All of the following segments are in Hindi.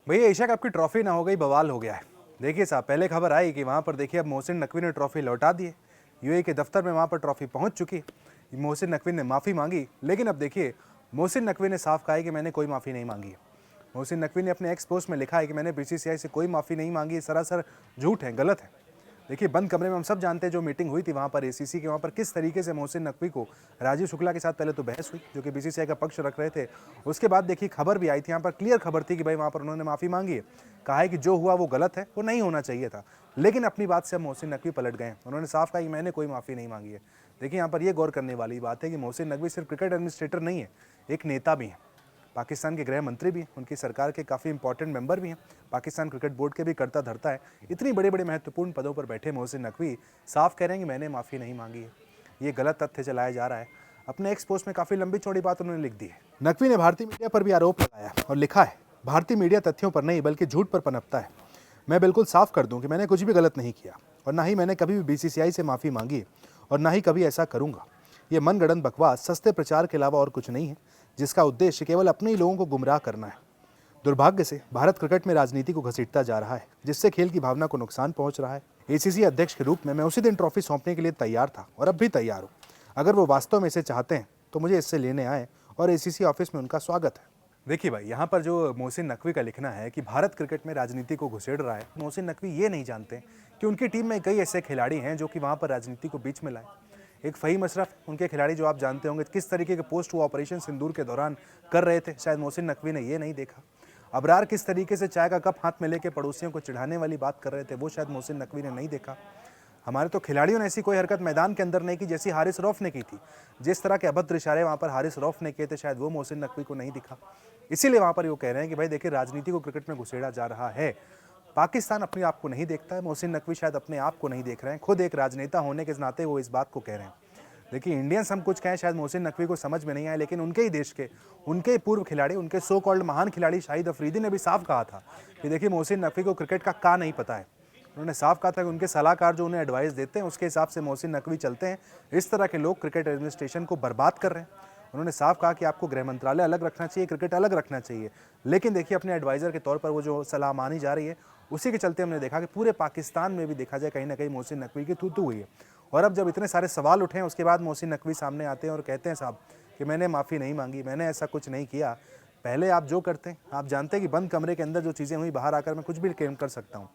भैया एशिया कप की ट्रॉफी ना हो गई बवाल हो गया है। देखिए साहब, पहले खबर आई कि वहाँ पर देखिए अब मोहसिन नकवी ने ट्रॉफी लौटा दी है। यूएई के दफ्तर में वहाँ पर ट्रॉफी पहुँच चुकी है। मोहसिन नकवी ने माफ़ी मांगी, लेकिन अब देखिए मोहसिन नकवी ने साफ कहा है कि मैंने कोई माफ़ी नहीं मांगी है। मोहसिन नकवी ने अपने एक्स पोस्ट में लिखा है कि मैंने बीसीसीआई से कोई माफ़ी नहीं मांगी, ये सरासर झूठ है, गलत है। देखिए बंद कमरे में हम सब जानते हैं जो मीटिंग हुई थी वहाँ पर एसीसी के, वहाँ पर किस तरीके से मोहसिन नकवी को राजीव शुक्ला के साथ पहले तो बहस हुई, जो कि बीसीसीआई का पक्ष रख रहे थे। उसके बाद देखिए खबर भी आई थी, यहाँ पर क्लियर खबर थी कि भाई वहाँ पर उन्होंने माफ़ी मांगी है, कहा है कि जो हुआ वो गलत है, वो नहीं होना चाहिए था। लेकिन अपनी बात से अब मोहसिन नकवी पलट गए। उन्होंने साफ कहा कि मैंने कोई माफ़ी नहीं मांगी है। देखिए यहाँ पर यह गौर करने वाली बात है कि मोहसिन नकवी सिर्फ क्रिकेट एडमिनिस्ट्रेटर नहीं है, एक नेता भी हैं। पाकिस्तान के गृह मंत्री भी हैं, उनकी सरकार के काफ़ी इंपॉर्टेंट मेंबर भी हैं, पाकिस्तान क्रिकेट बोर्ड के भी करता धरता है। इतनी बड़े बड़े महत्वपूर्ण पदों पर बैठे मोहसिन नकवी साफ कह रहे हैं कि मैंने माफ़ी नहीं मांगी है। ये गलत तथ्य चलाया जा रहा है। अपने एक्स पोस्ट में काफ़ी लंबी चौड़ी बात उन्होंने लिख दी है। नकवी ने भारतीय मीडिया पर भी आरोप लगाया और लिखा है, भारतीय मीडिया तथ्यों पर नहीं बल्कि झूठ पर पनपता है। मैं बिल्कुल साफ कर दूं कि मैंने कुछ भी गलत नहीं किया और ना ही मैंने कभी भी बीसीसीआई से माफ़ी मांगी और ना ही कभी ऐसा करूंगा। ये मनगढ़ंत बकवास सस्ते प्रचार के अलावा और कुछ नहीं है, जिसका उद्देश्य केवल अपने ही लोगों को गुमराह करना है। दुर्भाग्य से भारत क्रिकेट में राजनीति को घसीटता जा रहा है, जिससे खेल की भावना को नुकसान पहुंच रहा है। एसीसी अध्यक्ष के रूप में मैं उसी दिन ट्रॉफी सौंपने के लिए तैयार था और अब भी तैयार हूँ। अगर वो वास्तव में इसे चाहते हैं तो मुझे इससे लेने आए और एसीसी ऑफिस में उनका स्वागत है। देखिए भाई, यहाँ पर जो मोहसिन नकवी का लिखना है कि भारत क्रिकेट में राजनीति को घुसेड़ रहा है, मोहसिन नकवी ये नहीं जानते कि उनकी टीम में कई ऐसे खिलाड़ी हैं जो कि वहाँ पर राजनीति को बीच में लाए। एक फ़हीम अशरफ उनके खिलाड़ी, जो आप जानते होंगे किस तरीके के पोस्ट वो ऑपरेशन सिंदूर के दौरान कर रहे थे, शायद मोहसिन नकवी ने ये नहीं देखा। अबरार किस तरीके से चाय का कप हाथ में लेके पड़ोसियों को चिढ़ाने वाली बात कर रहे थे, वो शायद मोहसिन नकवी ने नहीं देखा। हमारे तो खिलाड़ियों ने ऐसी कोई हरकत मैदान के अंदर नहीं की जैसी हारिस रऊफ ने की थी। जिस तरह के अभद्र इशारे वहाँ पर हारिस रऊफ ने किए थे, शायद वो मोहसिन नकवी को नहीं दिखा। इसीलिए वहाँ पर वो कह रहे हैं कि भाई देखिए, राजनीति को क्रिकेट में घुसेड़ा जा रहा है। पाकिस्तान अपने आप को नहीं देखता है, मोहसिन नकवी शायद अपने आप को नहीं देख रहे हैं। खुद एक राजनेता होने के नाते वो इस बात को कह रहे हैं। देखिए, इंडियंस हम कुछ कहें, शायद मोहसिन नकवी को समझ में नहीं आए, लेकिन उनके ही देश के, उनके पूर्व खिलाड़ी, उनके सो कॉल्ड महान खिलाड़ी शाहिद अफरीदी ने भी साफ कहा था कि देखिए मोहसिन नकवी को क्रिकेट का नहीं पता है। उन्होंने साफ कहा था कि उनके सलाहकार जो उन्हें एडवाइस देते हैं उसके हिसाब से मोहसिन नकवी चलते हैं। इस तरह के लोग क्रिकेट एडमिनिस्ट्रेशन को बर्बाद कर रहे हैं। उन्होंने साफ कहा कि आपको गृह मंत्रालय अलग रखना चाहिए, क्रिकेट अलग रखना चाहिए। लेकिन देखिए, अपने एडवाइज़र के तौर पर वो जो सलाह मानी जा रही है, उसी के चलते हमने देखा कि पूरे पाकिस्तान में भी देखा जाए कहीं ना कहीं मोहसिन नकवी की तू हुई है। और अब जब इतने सारे सवाल उठे हैं, उसके बाद मोहसिन नकवी सामने आते हैं और कहते हैं साहब कि मैंने माफ़ी नहीं मांगी, मैंने ऐसा कुछ नहीं किया। पहले आप जो करते हैं, आप जानते हैं कि बंद कमरे के अंदर जो चीज़ें हुई, बाहर आकर मैं कुछ भी क्लेम कर सकता हूँ।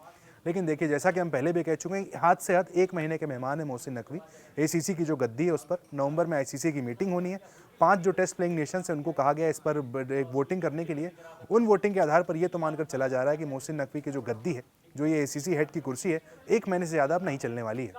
लेकिन देखिए, जैसा कि हम पहले भी कह चुके हैं, हाथ से हाथ 1 महीने के मेहमान है मोहसिन नकवी। एसीसी की जो गद्दी है उस पर नवंबर में आईसीसी की मीटिंग होनी है। 5 जो टेस्ट प्लेइंग नेशंस हैं उनको कहा गया है इस पर एक वोटिंग करने के लिए। उन वोटिंग के आधार पर ये तो मानकर चला जा रहा है कि मोहसिन नकवी की जो गद्दी है, जो ये एसीसी हेड की कुर्सी है, 1 महीने से ज़्यादा अब नहीं चलने वाली है।